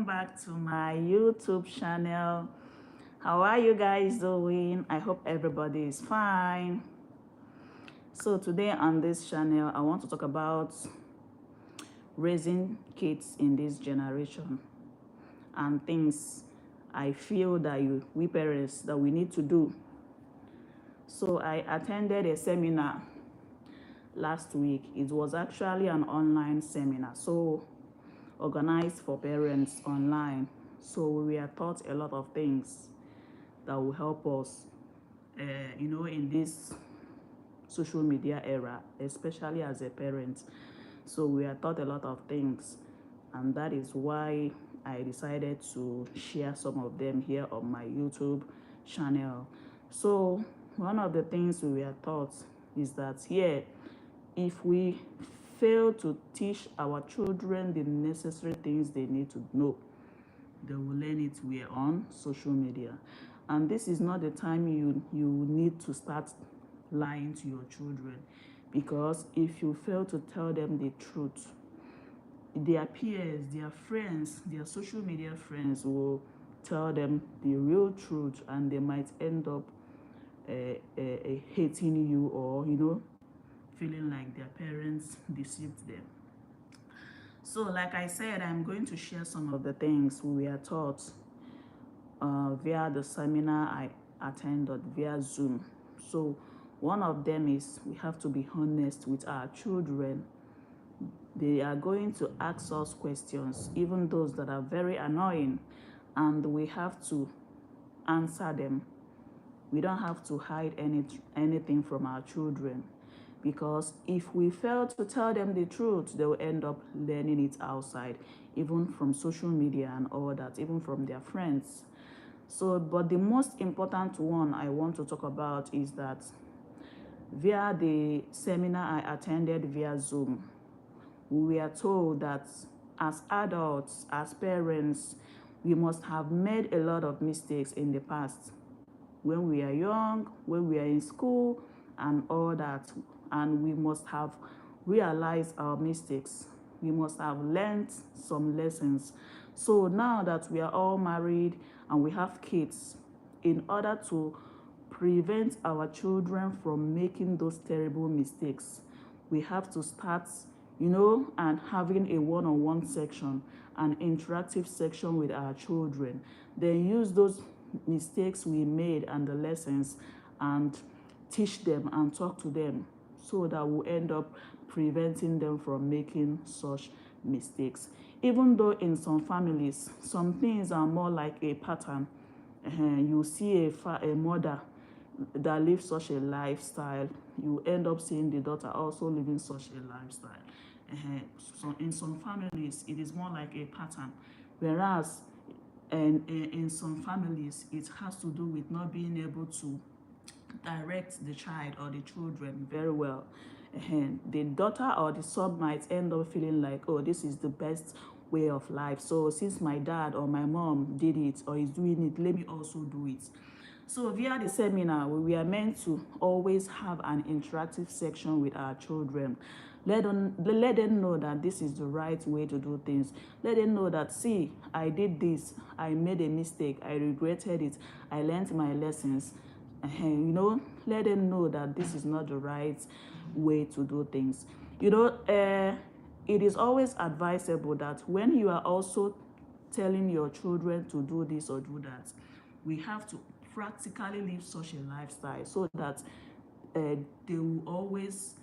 back to my YouTube channel. How are you guys doing? I hope everybody is fine. So today on this channel, I want to talk about raising kids in this generation and things I feel that we parents that we need to do. So I attended a seminar last week. It was actually an online seminar, so organized for parents online. So we were taught a lot of things that will help us, in this social media era, especially as a parent. So we are taught a lot of things, and that is why I decided to share some of them here on my YouTube channel. So one of the things we were taught is that here, if we fail to teach our children the necessary things they need to know, they will learn it where on social media. And this is not the time you need to start lying to your children, because if you fail to tell them the truth, their peers, their friends, their social media friends will tell them the real truth, and they might end up hating you, or feeling like their parents deceived them. So like I said, I'm going to share some of the things we were taught via the seminar I attended via Zoom. So one of them is we have to be honest with our children. They are going to ask us questions, even those that are very annoying, and we have to answer them. We don't have to hide anything from our children, because if we fail to tell them the truth, they will end up learning it outside, even from social media and all that, even from their friends. So, but the most important one I want to talk about is that via the seminar I attended via Zoom, we are told that as adults, as parents, we must have made a lot of mistakes in the past, when we are young, when we are in school and all that, and we must have realized our mistakes. We must have learned some lessons. So now that we are all married and we have kids, in order to prevent our children from making those terrible mistakes, we have to start, and having a one-on-one section, an interactive section with our children. Then use those mistakes we made and the lessons, and teach them and talk to them, so that we'll end up preventing them from making such mistakes. Even though in some families, some things are more like a pattern. You see a mother that lives such a lifestyle, you end up seeing the daughter also living such a lifestyle. So in some families, it is more like a pattern, whereas in some families, it has to do with not being able to direct the child or the children very well. The daughter or the son might end up feeling like, oh, this is the best way of life, so since my dad or my mom did it or is doing it, let me also do it. So via the seminar, we are meant to always have an interactive section with our children. Let them know that this is the right way to do things. Let them know that, see, I did this, I made a mistake, I regretted it, I learned my lessons. Let them know that this is not the right way to do things. It is always advisable that when you are also telling your children to do this or do that, we have to practically live such a lifestyle, so that they will always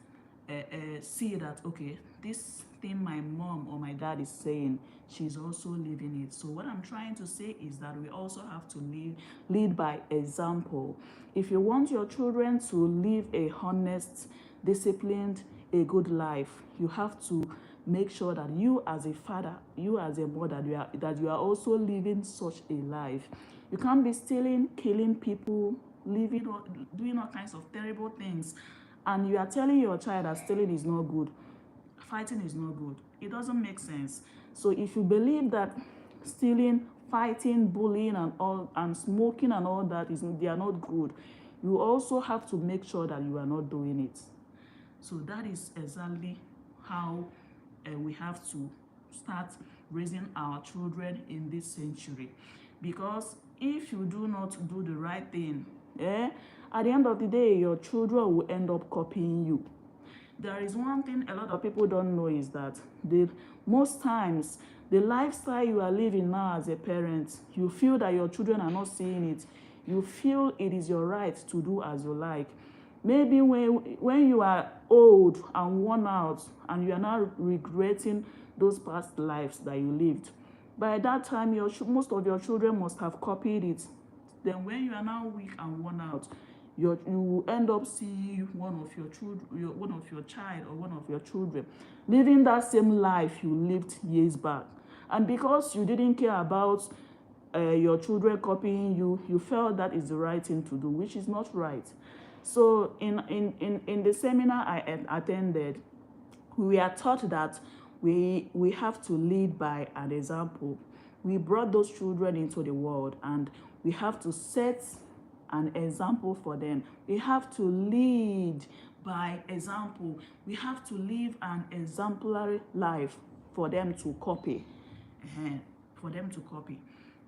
see that, okay, this thing my mom or my dad is saying, she's also living it. So what I'm trying to say is that we also have to lead by example. If you want your children to live a honest, disciplined, a good life, you have to make sure that you as a father, you as a mother, that you are also living such a life. You can't be stealing, killing people, doing all kinds of terrible things, and you are telling your child that stealing is not good, fighting is not good. It doesn't make sense. So if you believe that stealing, fighting, bullying and smoking and all that they are not good, you also have to make sure that you are not doing it. So that is exactly how we have to start raising our children in this century. Because if you do not do the right thing, at the end of the day, your children will end up copying you. There is one thing a lot of people don't know, is that most times the lifestyle you are living now as a parent, you feel that your children are not seeing it. You feel it is your right to do as you like. Maybe when you are old and worn out and you are now regretting those past lives that you lived, by that time most of your children must have copied it. Then when you are now weak and worn out, you will end up seeing one of your child or one of your children living that same life you lived years back. And because you didn't care about your children copying you, you felt that is the right thing to do, which is not right. So in the seminar I attended, we are taught that we have to lead by an example. We brought those children into the world, and we have to set an example for them. We have to lead by example. We have to live an exemplary life for them to copy. For them to copy.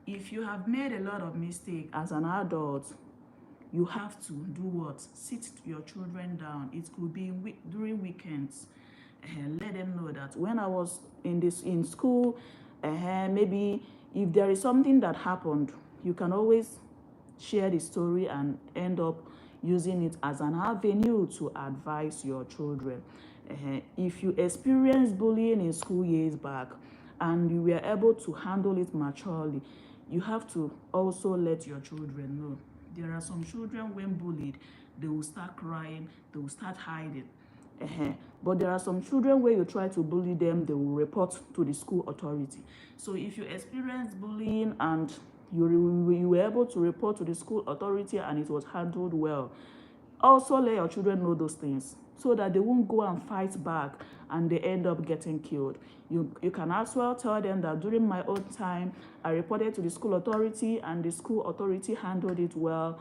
If you have made a lot of mistakes as an adult, you have to do what? Sit your children down. It could be during weekends. Let them know that when I was in school, maybe if there is something that happened, you can always share the story and end up using it as an avenue to advise your children. If you experienced bullying in school years back and you were able to handle it maturely, you have to also let your children know. There are some children, when bullied, they will start crying, they will start hiding. But there are some children where you try to bully them, they will report to the school authority. So if you experience bullying and you were able to report to the school authority and it was handled well, also let your children know those things so that they won't go and fight back and they end up getting killed. You can as well tell them that during my own time, I reported to the school authority and the school authority handled it well.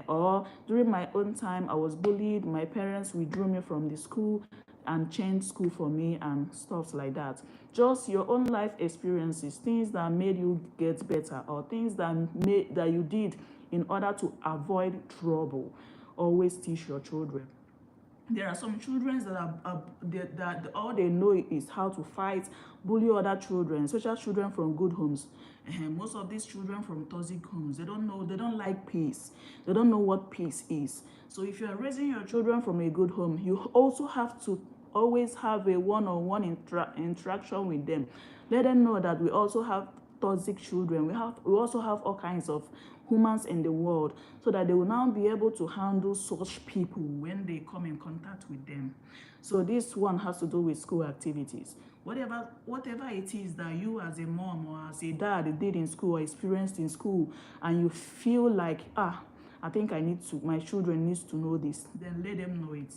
Or during my own time, I was bullied, my parents withdrew me from the school and changed school for me and stuff like that. Just your own life experiences, things that made you get better, or things that you did in order to avoid trouble. Always teach your children. There are some children that all they know is how to fight, bully other children, especially children from good homes. Most of these children from toxic homes, they don't like peace. They don't know what peace is. So if you are raising your children from a good home, you also have to always have a one-on-one interaction with them. Let them know that we also have toxic children. We also have all kinds of humans in the world, so that they will now be able to handle such people when they come in contact with them. So this one has to do with school activities. Whatever it is that you as a mom or as a dad did in school or experienced in school, and you feel like, I think my children needs to know this, then let them know it.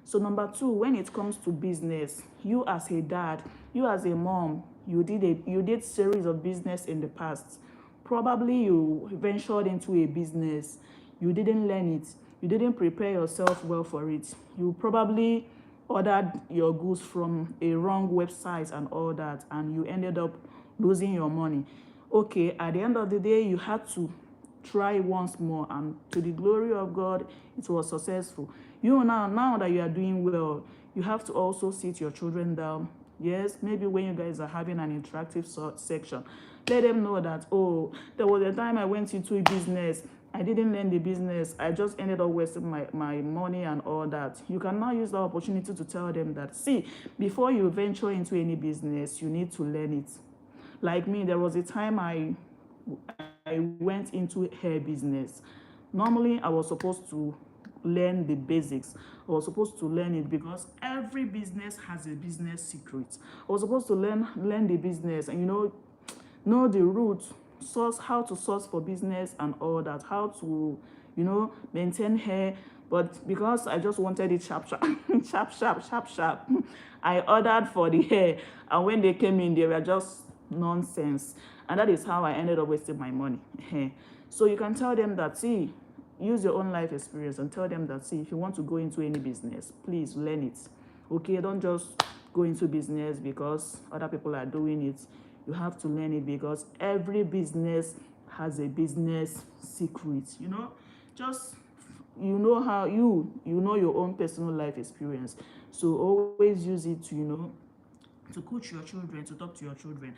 So number 2, when it comes to business, you as a dad, you as a mom, you did series of business in the past. Probably you ventured into a business, you didn't learn it, you didn't prepare yourself well for it. You probably ordered your goods from a wrong website and all that, and you ended up losing your money. Okay, at the end of the day, you had to try once more, and to the glory of God, it was successful. Now that you are doing well, you have to also sit your children down. Yes, maybe when you guys are having an interactive section, let them know that, there was a time I went into a business, I didn't learn the business, I just ended up wasting my money and all that. You can now use the opportunity to tell them that, see, before you venture into any business, you need to learn it. Like me, there was a time I went into hair business. Normally, I was supposed to learn the basics. I was supposed to learn it because every business has a business secret. I was supposed to learn the business and know the route, how to source for business and all that, how to maintain hair. But because I just wanted it sharp, I ordered for the hair, and when they came in, they were just nonsense, and that is how I ended up wasting my money. So you can tell them that, see, use your own life experience and tell them that, see, if you want to go into any business, please learn it. Okay, don't just go into business because other people are doing it. You have to learn it because every business has a business secret, you know. Just you know how you know your own personal life experience. So always use it to, you know, to coach your children, to talk to your children,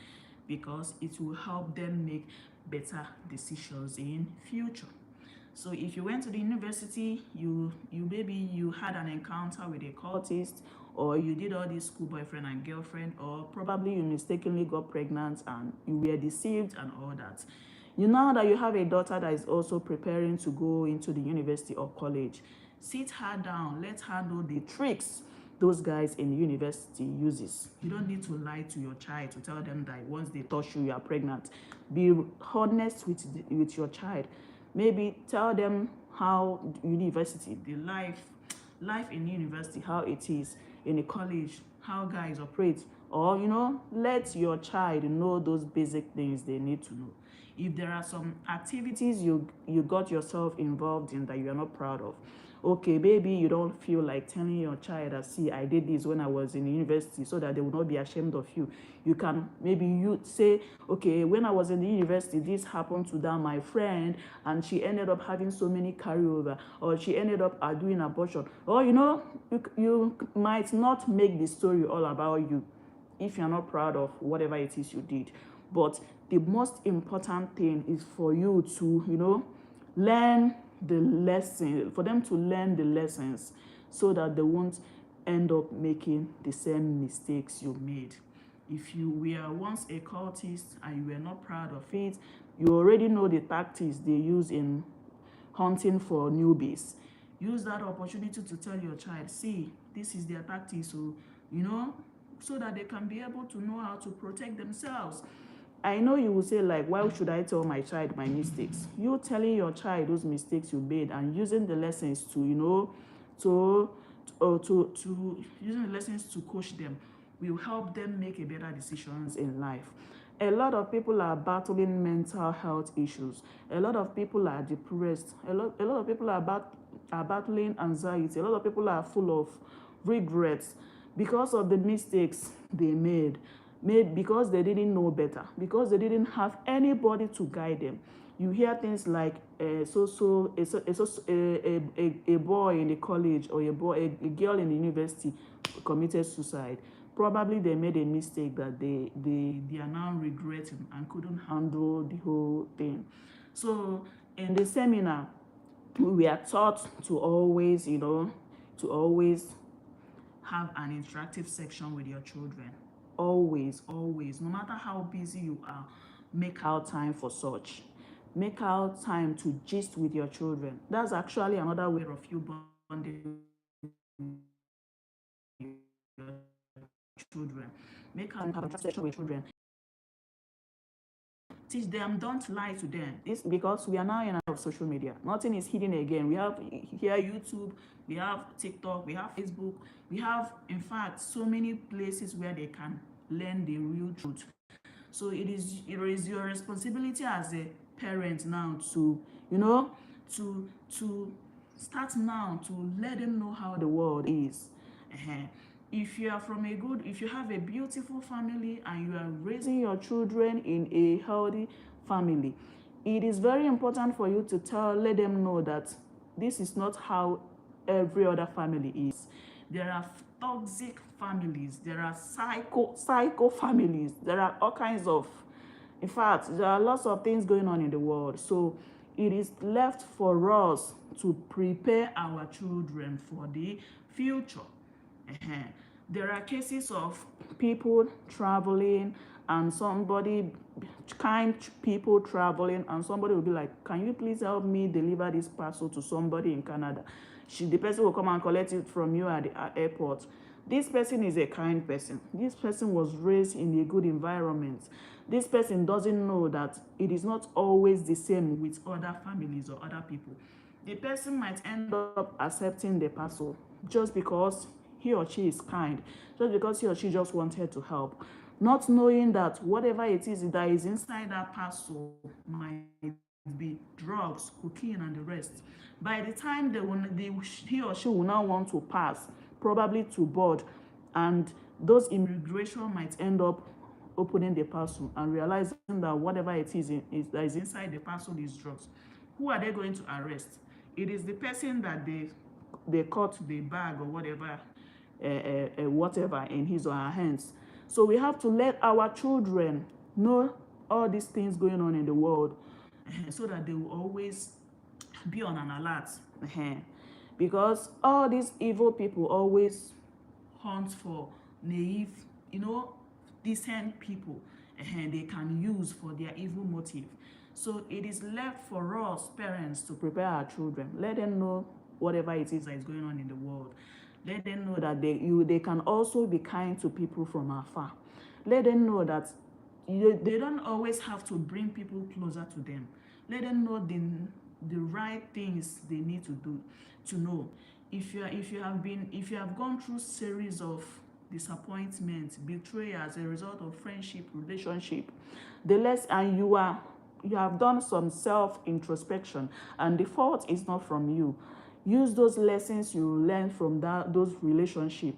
because it will help them make better decisions in future. So if you went to the university, you maybe you had an encounter with a cultist, or you did all this school boyfriend and girlfriend, or probably you mistakenly got pregnant and you were deceived and all that. You know that you have a daughter that is also preparing to go into the university or college. Sit her down, let her know the tricks those guys in the university uses. You don't need to lie to your child to tell them that once they touch you, you are pregnant. Be honest with your child. Maybe tell them how university, the life in university, how it is in a college, how guys operate, or, you know, let your child know those basic things they need to know. If there are some activities you got yourself involved in that you are not proud of, okay, maybe you don't feel like telling your child that, see, I did this when I was in university, so that they will not be ashamed of you. You can maybe you say, okay, when I was in the university, this happened to that my friend, and she ended up having so many carryover, or she ended up doing abortion. Or, you know, you might not make the story all about you if you're not proud of whatever it is you did. But the most important thing is for you to, you know, learn the lesson, for them to learn the lessons, so that they won't end up making the same mistakes you made. If you were once a cultist and you were not proud of it, you already know the tactics they use in hunting for newbies. Use that opportunity to tell your child, see, this is their tactics, so, you know, so that they can be able to know how to protect themselves. I know you will say, like, why should I tell my child my mistakes? You telling your child those mistakes you made and using the lessons to, you know, to using the lessons to coach them will help them make a better decisions in life. A lot of people are battling mental health issues. A lot of people are depressed. A lot of people are battling anxiety. A lot of people are full of regrets because of the mistakes they made because they didn't know better, because they didn't have anybody to guide them. You hear things like a boy in the college, or a girl in the university committed suicide. Probably they made a mistake that they are now regretting and couldn't handle the whole thing. So in the seminar, we are taught to always, you know, to always have an interactive section with your children. Always, always, no matter how busy you are, make out time for such. Make out time to gist with your children. That's actually another way of you bonding with your children. Make out have a conversation with children. Teach them, don't lie to them. It's because we are now in a of social media. Nothing is hidden again. We have here YouTube, we have TikTok, we have Facebook, we have, in fact, so many places where they can learn the real truth. So it is your responsibility as a parent now to, you know, to start now to let them know how the world is. If you are if you have a beautiful family and you are raising your children in a healthy family, it is very important for you to let them know that this is not how every other family is. There are toxic families, there are psycho families, there are all kinds of, in fact, there are lots of things going on in the world. So it is left for us to prepare our children for the future. There are cases of people traveling and somebody, kind people traveling, and somebody will be like, can you please help me deliver this parcel to somebody in Canada? The person will come and collect it from you at the airport. This person is a kind person. This person was raised in a good environment. This person doesn't know that it is not always the same with other families or other people. The person might end up accepting the parcel just because he or she is kind, just because he or she just wanted to help, not knowing that whatever it is that is inside that parcel might be drugs, cocaine, and the rest. By the time he or she will now want to pass, probably to board, and those immigration might end up opening the parcel and realizing that whatever it that is inside the parcel is drugs, who are they going to arrest? It is the person that they caught the bag or whatever in his or her hands. So we have to let our children know all these things going on in the world, so that they will always be on an alert. Because all these evil people always hunt for naive, decent people they can use for their evil motive. So it is left for us parents to prepare our children. Let them know whatever it is that is going on in the world. Let them know that they can also be kind to people from afar. Let them know that they don't always have to bring people closer to them. Let them know the right things they need to do to know. If you have gone through series of disappointment, betrayal as a result of friendship, relationship, and you have done some self introspection, and the fault is not from you. Use those lessons you learn from those relationship,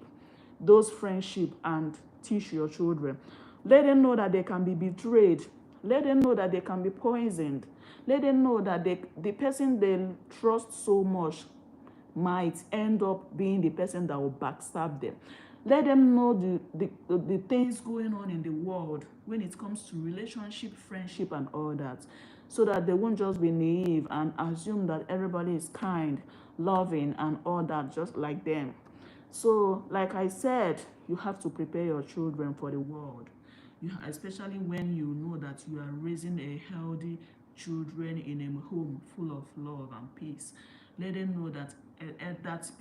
those friendship, and teach your children. Let them know that they can be betrayed. Let them know that they can be poisoned. Let them know that the person they trust so much might end up being the person that will backstab them. Let them know the things going on in the world when it comes to relationship, friendship, and all that, so that they won't just be naive and assume that everybody is kind, loving, and all that, just like them. So, like I said, you have to prepare your children for the world. Especially when you know that you are raising a healthy children in a home full of love and peace. Let them know that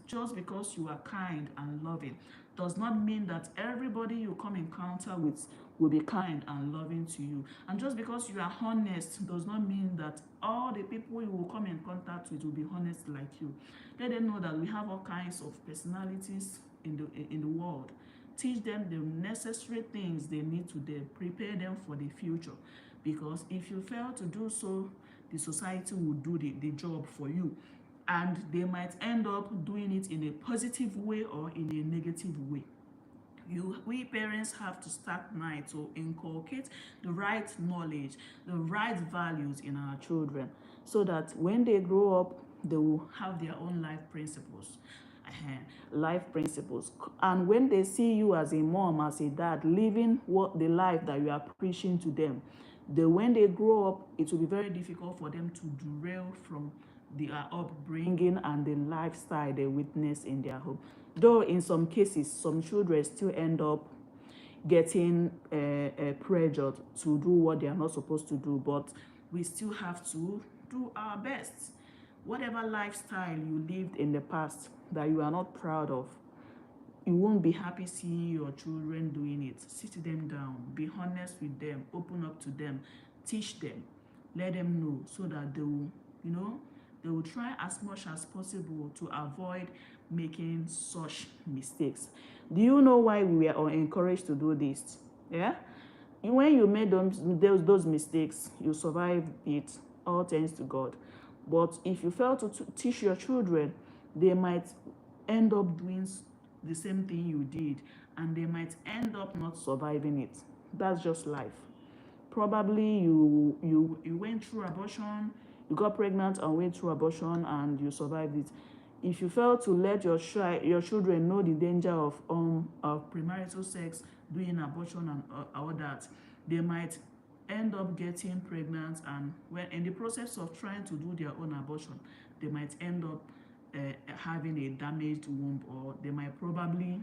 just because you are kind and loving does not mean that everybody you come encounter with will be kind and loving to you. And just because you are honest does not mean that all the people you will come in contact with will be honest like you. Let them know that we have all kinds of personalities in the world. Teach them the necessary things they need to prepare them for the future. Because if you fail to do so, the society will do the job for you. And they might end up doing it in a positive way or in a negative way. We parents have to start now to inculcate the right knowledge, the right values in our children, so that when they grow up, they will have their own life principles. And when they see you as a mom, as a dad, living the life that you are preaching to them, when they grow up, it will be very difficult for them to derail from their upbringing and the lifestyle they witness in their home. Though in some cases, some children still end up getting pressured to do what they are not supposed to do, but we still have to do our best. Whatever lifestyle you lived in the past that you are not proud of, you won't be happy seeing your children doing it. Sit them down, be honest with them, open up to them, teach them, let them know, so that they will try as much as possible to avoid making such mistakes. Do you know why we are encouraged to do this? Yeah? When you made those mistakes, you survived it, all thanks to God. But if you fail to teach your children, they might end up doing the same thing you did, and they might end up not surviving it. That's just life. Probably you went through abortion, you got pregnant and went through abortion, and you survived it. If you fail to let your children know the danger of premarital sex, doing abortion, and all that, they might end up getting pregnant, and when in the process of trying to do their own abortion, they might end up having a damaged womb, or they might probably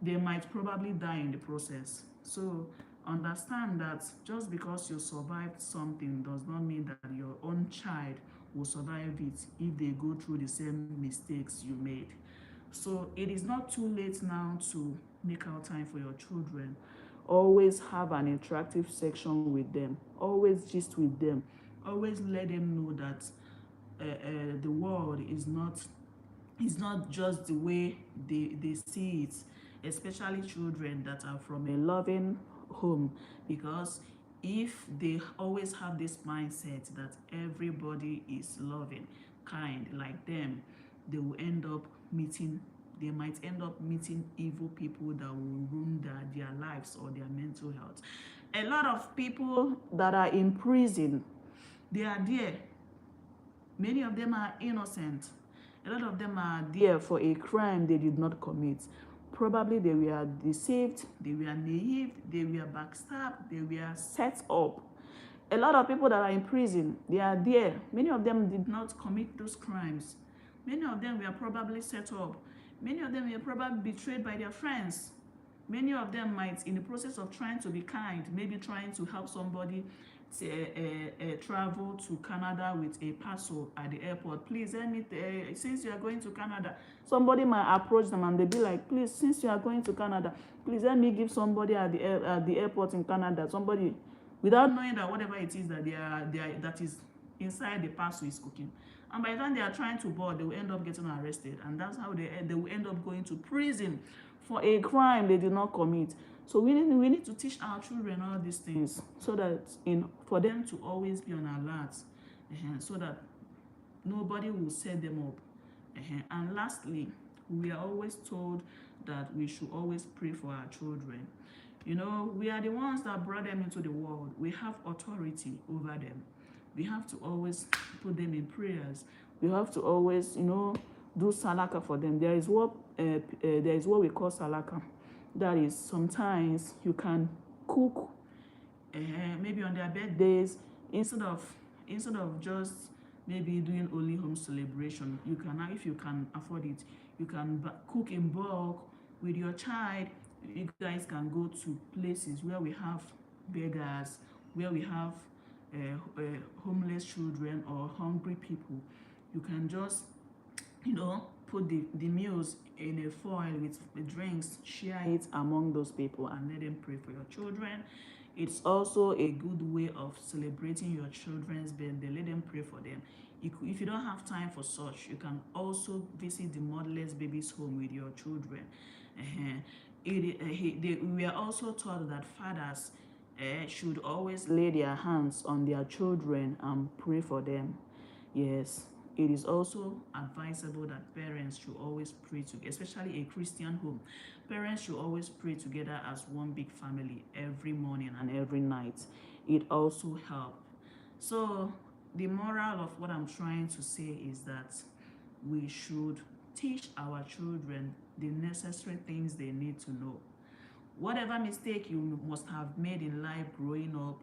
die in the process. So understand that just because you survived something does not mean that your own child will survive it if they go through the same mistakes you made. So it is not too late now to make out time for your children. Always have an interactive section with them. Always gist with them. Always let them know that the world is not just the way they see it, especially children that are from a loving home. Because if they always have this mindset that everybody is loving, kind like them, they will end up meeting they might end up meeting evil people that will ruin their lives or their mental health. A lot of people that are in prison, they are there. Many of them are innocent. A lot of them are there for a crime they did not commit. Probably they were deceived, they were naive, they were backstabbed, they were set up. A lot of people that are in prison, they are there. Many of them did not commit those crimes. Many of them were probably set up. Many of them were probably betrayed by their friends. Many of them might, in the process of trying to be kind, maybe trying to help somebody travel to Canada with a parcel at the airport. Please, since you are going to Canada, somebody might approach them and they'll be like, please, since you are going to Canada, please let me give somebody at the airport in Canada, somebody, without knowing that whatever it is that that is inside the parcel is cooking. And by the time they are trying to board, they will end up getting arrested. And that's how they will end up going to prison for a crime they did not commit. So we need to teach our children all these things so that for them to always be on alert, so that nobody will set them up. And lastly, we are always told that we should always pray for our children. You know, we are the ones that brought them into the world. We have authority over them. We have to always put them in prayers. We have to always, do salaka for them. There is what we call salaka. That is, sometimes you can cook, maybe on their birthdays, instead of just maybe doing only home celebration. You can, if you can afford it, you can cook in bulk with your child. You guys can go to places where we have beggars, where we have homeless children or hungry people. You can just, put the meals in a foil with the drinks, share it among those people and let them pray for your children. It's also a good way of celebrating your children's birthday. Let them pray for them. If you don't have time for such, you can also visit the motherless babies home with your children. We are also taught that fathers should always lay their hands on their children and pray for them. Yes, it is also advisable that parents should always pray together, especially a Christian home. Parents should always pray together as one big family every morning and every night. It also helps. So the moral of what I'm trying to say is that we should teach our children the necessary things they need to know. Whatever mistake you must have made in life growing up,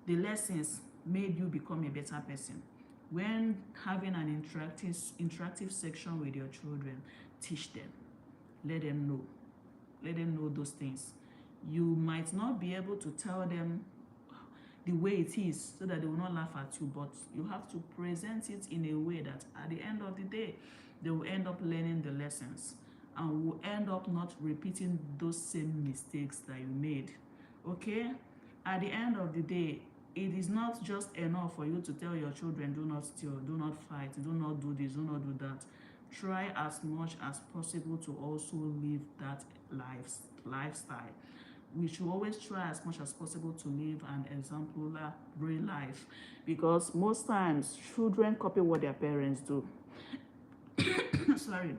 the lessons made you become a better person. When having an interactive section with your children, teach them. Let them know. Let them know those things. You might not be able to tell them the way it is so that they will not laugh at you, but you have to present it in a way that at the end of the day, they will end up learning the lessons and will end up not repeating those same mistakes that you made. Okay? At the end of the day, it is not just enough for you to tell your children, do not steal, do not fight, do not do this, do not do that. Try as much as possible to also live that lifestyle. We should always try as much as possible to live an exemplary life, because most times children copy what their parents do. Sorry.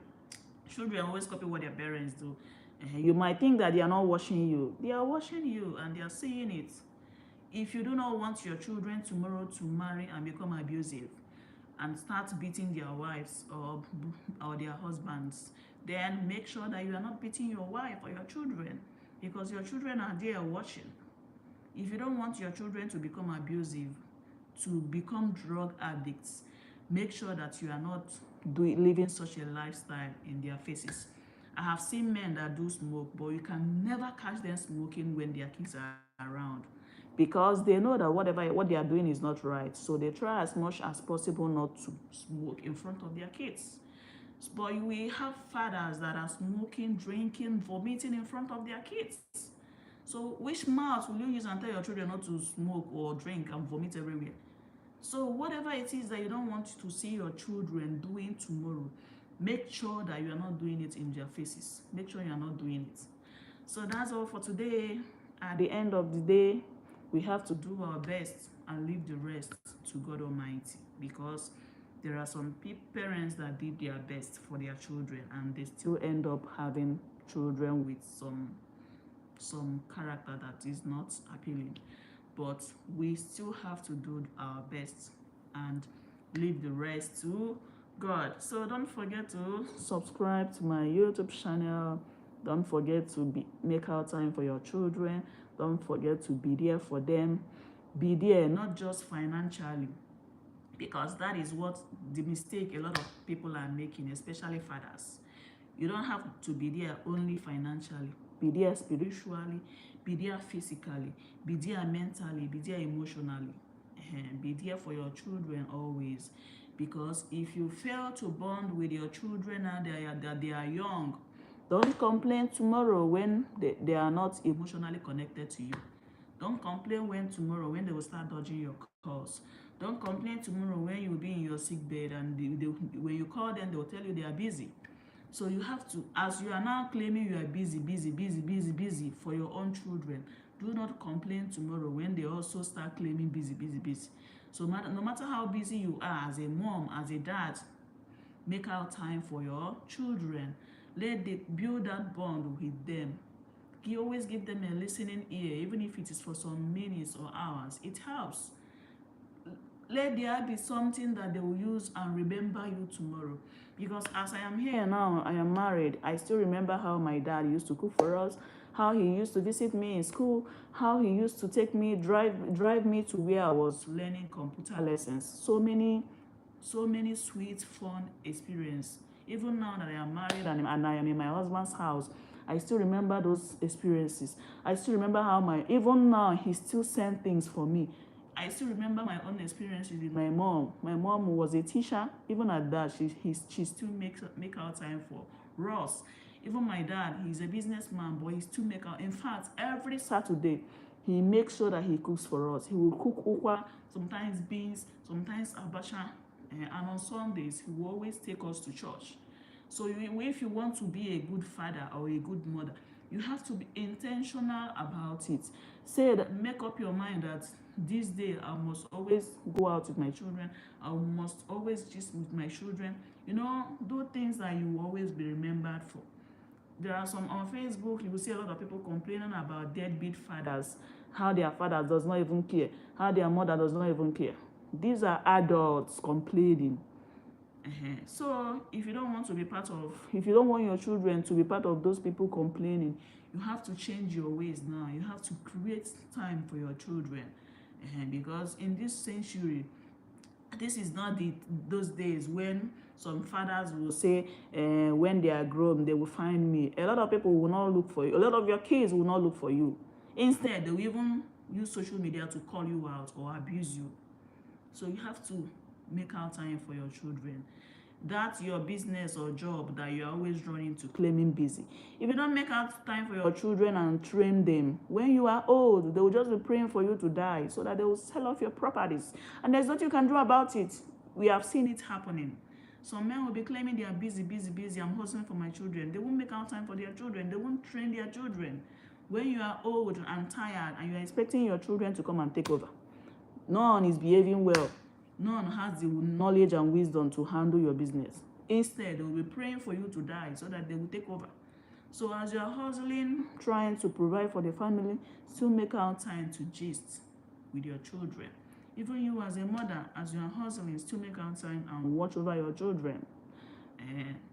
Children always copy what their parents do. You might think that they are not watching you. They are watching you and they are seeing it. If you do not want your children tomorrow to marry and become abusive and start beating their wives or their husbands, then make sure that you are not beating your wife or your children, because your children are there watching. If you don't want your children to become abusive, to become drug addicts, make sure that you are not living such a lifestyle in their faces. I have seen men that do smoke, but you can never catch them smoking when their kids are around, because they know that what they are doing is not right. So they try as much as possible not to smoke in front of their kids. But we have fathers that are smoking, drinking, vomiting in front of their kids. So which mouth will you use and tell your children not to smoke or drink and vomit everywhere? So whatever it is that you don't want to see your children doing tomorrow, make sure that you are not doing it in their faces. Make sure you are not doing it. So that's all for today. At the end of the day, we have to do our best and leave the rest to God Almighty, because There are some parents that did their best for their children and they still end up having children with some character that is not appealing. But we still have to do our best and leave the rest to God. So don't forget to subscribe to my YouTube channel. Don't forget to make out time for your children. Don't forget to be there for them. Be there not just financially, because that is what the mistake a lot of people are making, especially fathers. You don't have to be there only financially. Be there spiritually, be there physically, be there mentally, be there emotionally. Be there for your children always. Because if you fail to bond with your children and they are young, don't complain tomorrow when they are not emotionally connected to you. Don't complain tomorrow when they will start dodging your calls. Don't complain tomorrow when you will be in your sick bed and when you call them, they will tell you they are busy. So you have to, as you are now claiming you are busy for your own children, do not complain tomorrow when they also start claiming busy. So no matter how busy you are as a mom, as a dad, make out time for your children. Build that bond with them. You always give them a listening ear, even if it is for some minutes or hours. It helps. Let there be something that they will use and remember you tomorrow. Because as I am here now, I am married. I still remember how my dad used to cook for us, how he used to visit me in school, how he used to take me, drive me to where I was learning computer lessons. So many sweet, fun experience. Even now that I am married and I am in my husband's house, I still remember those experiences. I still remember how even now, he still sent things for me. I still remember my own experiences with my mom. My mom was a teacher. Even at that, she still make out time for Ross. Even my dad, he's a businessman, but he still make out. In fact, every Saturday, he makes sure that he cooks for us. He will cook okwa, sometimes beans, sometimes abacha, and on Sundays, he will always take us to church. So if you want to be a good father or a good mother, you have to be intentional about it. Make up your mind that this day I must always go out with my children. I must always gist with my children. Do things that you will always be remembered for. There are some on Facebook, you will see a lot of people complaining about deadbeat fathers, how their father does not even care, how their mother does not even care. These are adults complaining. So if you don't want your children to be part of those people complaining, you have to change your ways now. You have to create time for your children. Because in this century, this is not those days when some fathers will say, when they are grown, they will find me. A lot of people will not look for you. A lot of your kids will not look for you. Instead, they will even use social media to call you out or abuse you. So you have to make out time for your children. That's your business or job that you're always running to, claiming busy. If you don't make out time for your children and train them, when you are old, they will just be praying for you to die so that they will sell off your properties. And there's nothing you can do about it. We have seen it happening. Some men will be claiming they are busy. I'm hustling for my children. They won't make out time for their children. They won't train their children. When you are old and tired and you are expecting your children to come and take over, none is behaving well. None has the knowledge and wisdom to handle your business. Instead, they will be praying for you to die so that they will take over. So as you are hustling, trying to provide for the family, still make out time to gist with your children. Even you as a mother, as you are hustling, still make out time and watch over your children.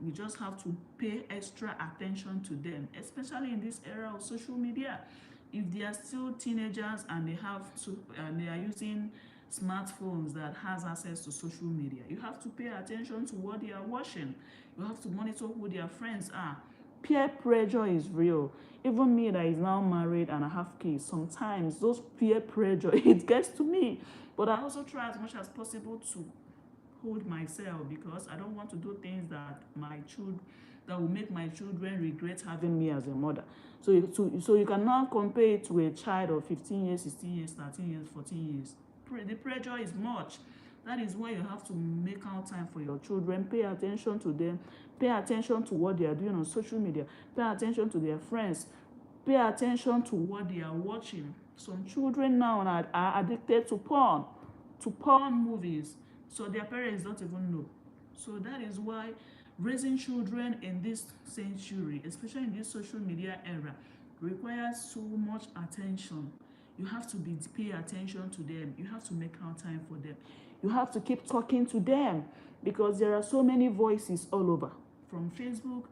We just have to pay extra attention to them, especially in this era of social media. If they are still teenagers and they are using smartphones that has access to social media, you have to pay attention to what they are watching. You have to monitor who their friends are. Peer pressure is real. Even me that is now married and I have kids, sometimes those peer pressure, it gets to me. But I also try as much as possible to hold myself, because I don't want to do things that will make my children regret having me as a mother. So you cannot compare it to a child of 15 years, 16 years, 13 years, 14 years. The pressure is much. That is why you have to make out time for your children. Pay attention to them. Pay attention to what they are doing on social media. Pay attention to their friends. Pay attention to what they are watching. Some children now are addicted to porn movies. So their parents don't even know. So that is why raising children in this century, especially in this social media era, requires so much attention. You have to pay attention to them. You have to make out time for them. You have to keep talking to them because there are so many voices all over, from Facebook,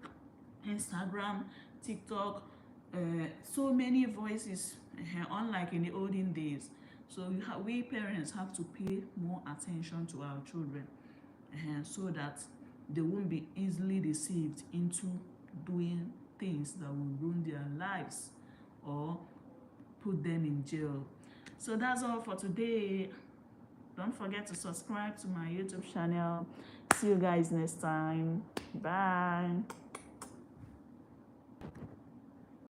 Instagram, TikTok, so many voices, unlike in the olden days. So we parents have to pay more attention to our children, so that they won't be easily deceived into doing things that will ruin their lives or put them in jail. So that's all for today. Don't forget to subscribe to my YouTube channel. See you guys next time. Bye.